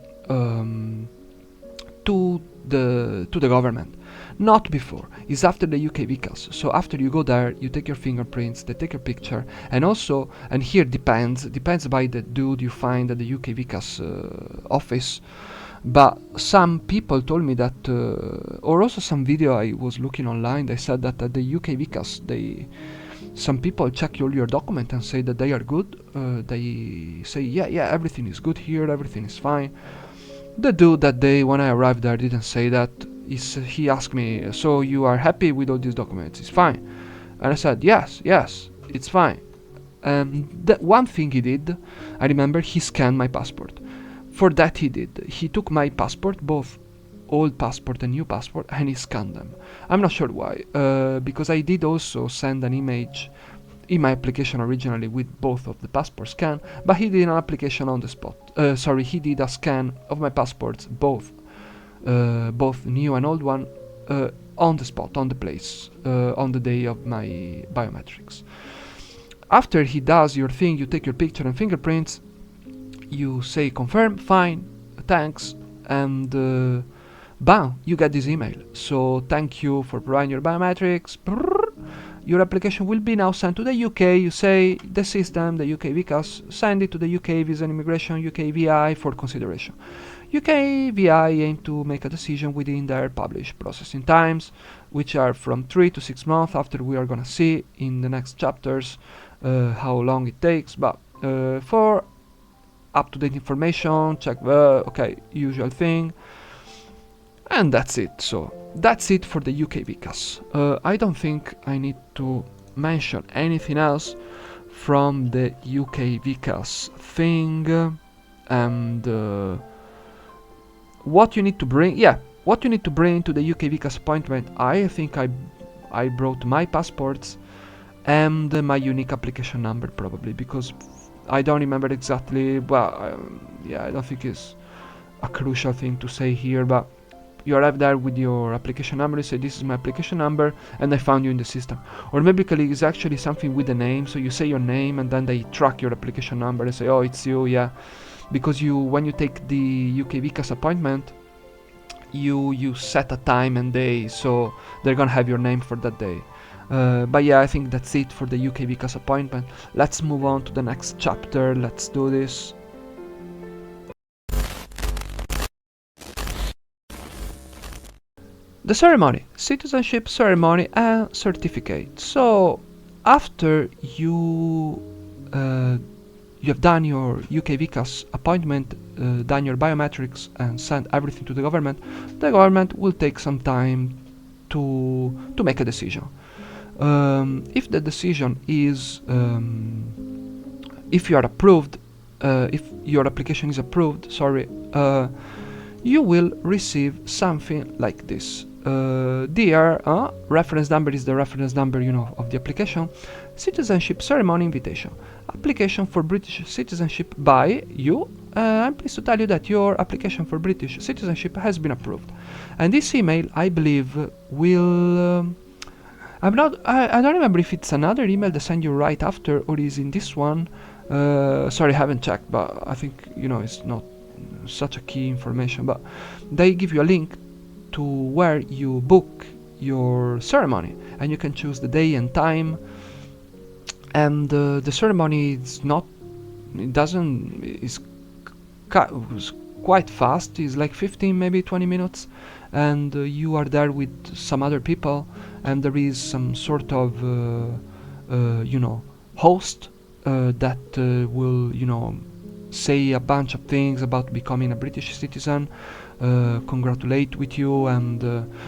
government. Not before, it's after the UKVCAS. So after you go there, you take your fingerprints, they take your picture, and also, and here depends by the dude you find at the UKVCAS office. But some people told me that, or also some video I was looking online, they said that at the UKVCAS, some people check all your document and say that they are good. They say, yeah, everything is good here, everything is fine. The dude that day when I arrived there didn't say that. He asked me, so you are happy with all these documents? It's fine. And I said, yes, it's fine. And the one thing he did, I remember, he scanned my passport. For that he took my passport, both old passport and new passport, and he scanned them. I'm not sure why, because I did also send an image in my application originally with both of the passport scan, but he did an application on the spot. He did a scan of my passports, both new and old one, on the spot, on the place, on the day of my biometrics. After he does your thing, you take your picture and fingerprints, you say confirm, fine, thanks, and bam, you get this email. So thank you for providing your biometrics. Your application will be now sent to the UK. You say the system, the UKVCAS, send it to the UK Visa and Immigration, UKVI, for consideration. UKVI aim to make a decision within their published processing times, which are from 3 to 6 months. After we are gonna see in the next chapters how long it takes, but for up-to-date information, check okay, usual thing. And that's it. So that's it for the UKVCAS. I don't think I need to mention anything else from the UKVCAS thing. And what you need to bring, what you need to bring to the UKVCAS appointment. I think I brought my passports and my unique application number, probably, because I don't remember exactly. Well, I don't think it's a crucial thing to say here, but you arrive there with your application number, you say this is my application number and I found you in the system. Or maybe it's actually something with the name, so you say your name and then they track your application number and say, oh, it's you, yeah. Because when you take the UKVCAS appointment, you set a time and day, so they're gonna have your name for that day. But yeah, I think that's it for the UKVCAS appointment. Let's move on to the next chapter. Let's do this. The ceremony, citizenship ceremony and certificate. So after you have done your UKVCAS appointment, done your biometrics and sent everything to the government will take some time to make a decision. If the decision is, if you are approved, if your application is approved, you will receive something like this. Dear, reference number is the reference number, of the application. Citizenship ceremony invitation. Application for British citizenship by you. I'm pleased to tell you that your application for British citizenship has been approved. And this email, I believe, will... I don't remember if it's another email they send you right after or is in this one. Sorry, I haven't checked, but I think, it's not such a key information. But they give you a link to where you book your ceremony, and you can choose the day and time. And the ceremony is quite fast. It's like 15, maybe 20 minutes, and you are there with some other people, and there is some sort of host that will say a bunch of things about becoming a British citizen, congratulate with you, and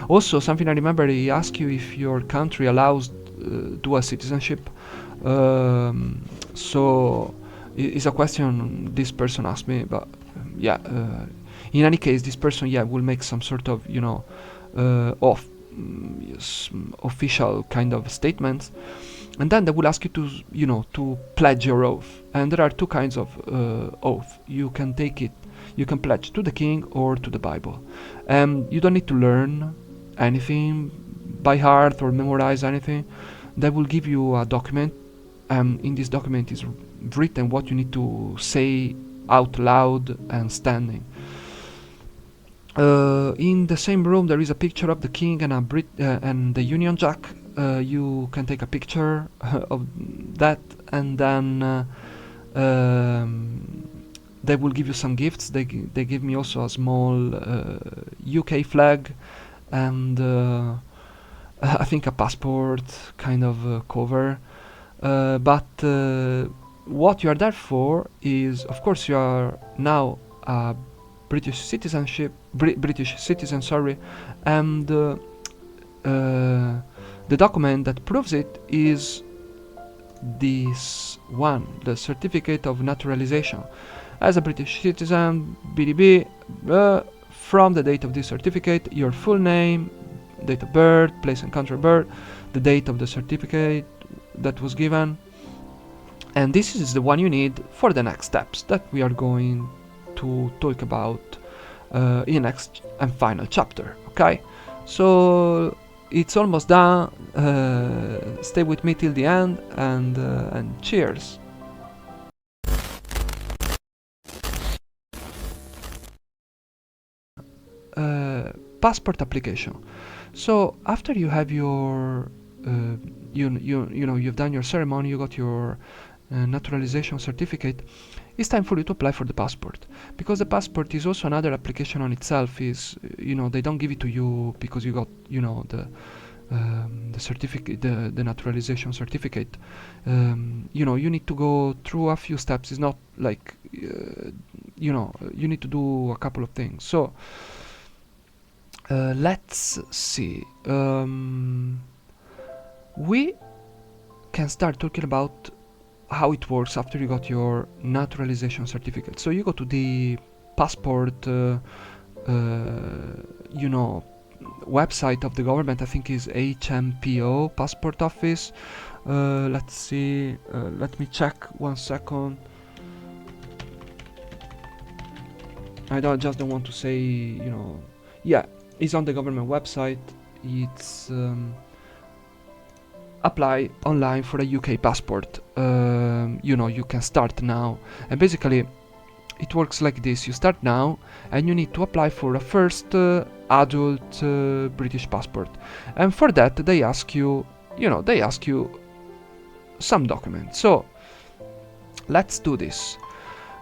also something I remember, he asked you if your country allows dual citizenship. So it's a question this person asked me, but yeah. In any case, this person, yeah, will make some sort of, official kind of statements, and then they will ask you to, to pledge your oath. And there are two kinds of oath. You can take it, you can pledge to the king or to the Bible. You don't need to learn anything by heart or memorize anything. They will give you a document, and in this document is written what you need to say out loud and standing. In the same room there is a picture of the king and and the Union Jack. You can take a picture of that, and then they will give you some gifts. They give me also a small UK flag, and I think a passport kind of cover. But what you are there for is, of course, you are now a British citizen, sorry, and the document that proves it is this one, the certificate of naturalization. As a British citizen, BDB, from the date of this certificate, your full name, date of birth, place and country of birth, the date of the certificate that was given, and this is the one you need for the next steps that we are going to talk about in the next and final chapter. Okay, so it's almost done. Stay with me till the end, and cheers. Passport application. So after you have your you've done your ceremony, you got your naturalization certificate, it's time for you to apply for the passport, because the passport is also another application on itself. Is they don't give it to you because you got the certificate, the naturalization certificate. You need to go through a few steps. It's not like you need to do a couple of things. So let's see. We can start talking about how it works after you got your naturalization certificate. So you go to the passport website of the government. I think is HMPO, passport office. Let's see, let me check 1 second. I just don't want to say, yeah, it's on the government website. It's apply online for a UK passport. You can start now, and basically it works like this. You start now, and you need to apply for a first adult British passport, and for that they ask you some documents. So let's do this.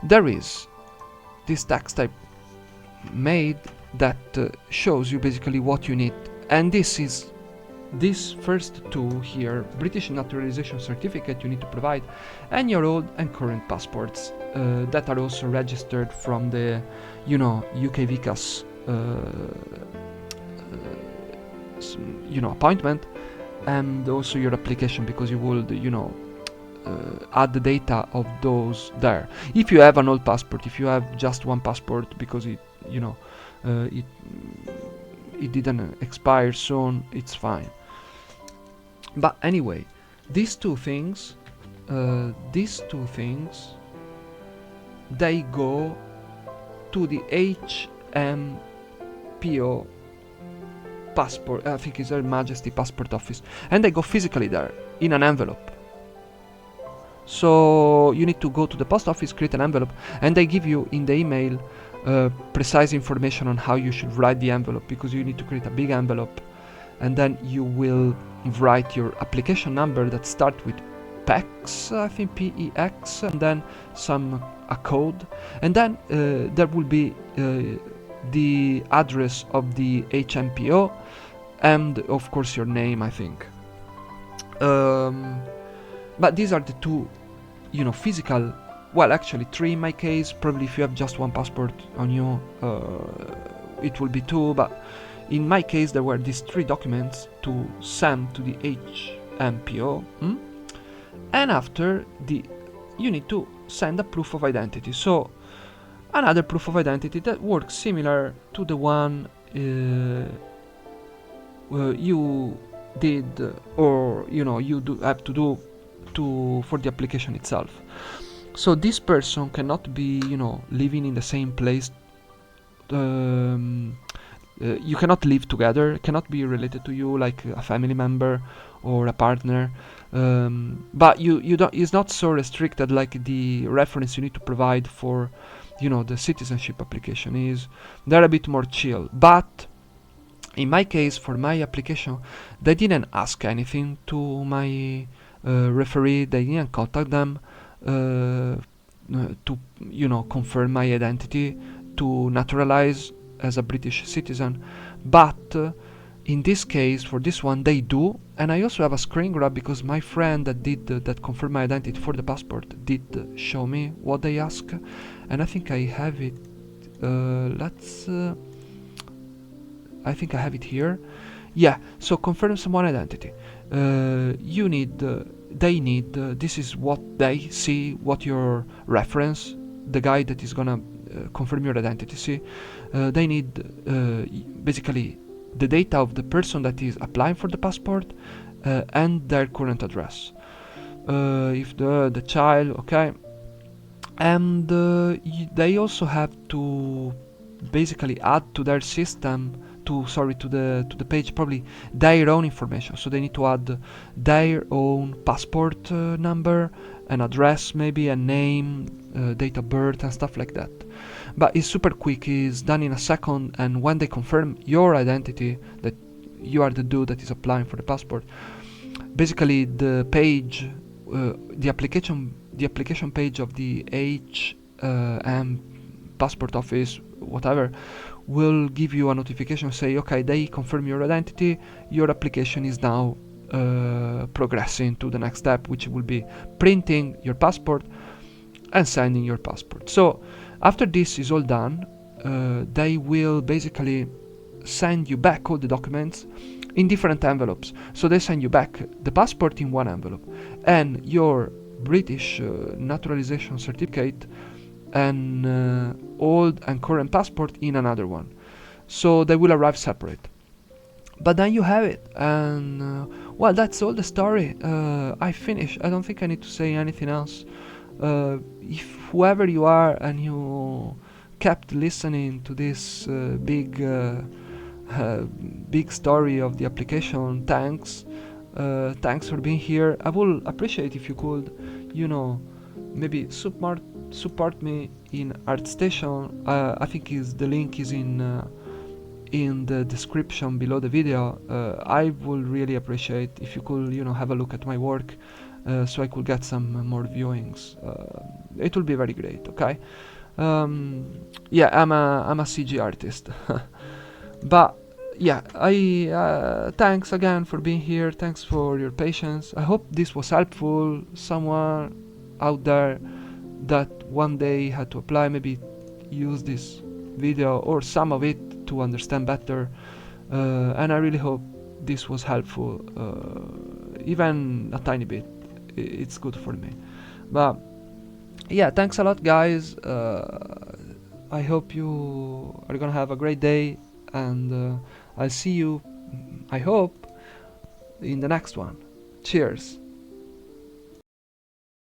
There is this text I made that shows you basically what you need, and this first two here: British naturalization certificate you need to provide, and your old and current passports that are also registered from the UKVCAS appointment, and also your application, because you would add the data of those there. If you have an old passport, if you have just one passport because it didn't expire soon, it's fine. But anyway, these two things, they go to the HMPO passport, I think it's Her Majesty Passport Office, and they go physically there in an envelope. So you need to go to the post office, create an envelope, and they give you in the email precise information on how you should write the envelope, because you need to create a big envelope, and then you will write your application number that start with PEX, I think PEX, and then a code, and then there will be the address of the HMPO, and of course your name, I think. But these are the two, physical well, actually 3 in my case. Probably if you have just one passport on you, it will be 2, but in my case there were these 3 documents to send to the HMPO, and after you need to send a proof of identity. So another proof of identity that works similar to the one you did, or you do have to do for the application itself. So this person cannot be living in the same place. You cannot live together, cannot be related to you like a family member or a partner, but you don't, it's not so restricted like the reference you need to provide for the citizenship application is. They're a bit more chill. But in my case, for my application, they didn't ask anything to my referee. They didn't contact them to confirm my identity, to naturalize as a British citizen. But in this case, for this one, they do. And I also have a screen grab because my friend that did that confirmed my identity for the passport did show me what they ask, and I think I have it. I think I have it here. Yeah. So confirm someone identity. You need. They need. This is what they see. What your reference, the guy that is gonna confirm your identity, see. They need basically the data of the person that is applying for the passport and their current address. If the child, okay. And they also have to basically add to their system, to the page, probably their own information. So they need to add their own passport number, an address, maybe a name, date of birth, and stuff like that. But it's super quick, it's done in a second, and when they confirm your identity, that you are the dude that is applying for the passport, basically the page, the application page of the HM passport office, whatever, will give you a notification, say, okay, they confirm your identity, your application is now progressing to the next step, which will be printing your passport and signing your passport. So after this is all done, they will basically send you back all the documents in different envelopes. So they send you back the passport in one envelope and your British naturalization certificate and old and current passport in another one. So they will arrive separate. But then you have it, and well, that's all the story. I finished. I don't think I need to say anything else. If whoever you are and you kept listening to this big story of the application, thanks. Thanks for being here. I will appreciate if you could, maybe support me in ArtStation. I think the link is in the description below the video. I would really appreciate if you could, have a look at my work, so I could get some more viewings. It will be very great. Okay. Yeah, I'm a CG artist, but yeah, I thanks again for being here. Thanks for your patience. I hope this was helpful. Someone out there that one day had to apply, maybe use this video or some of it to understand better, and I really hope this was helpful, even a tiny bit. It's good for me. But yeah, thanks a lot, guys. I hope you are gonna have a great day, and I'll see you, I hope, in the next one. Cheers.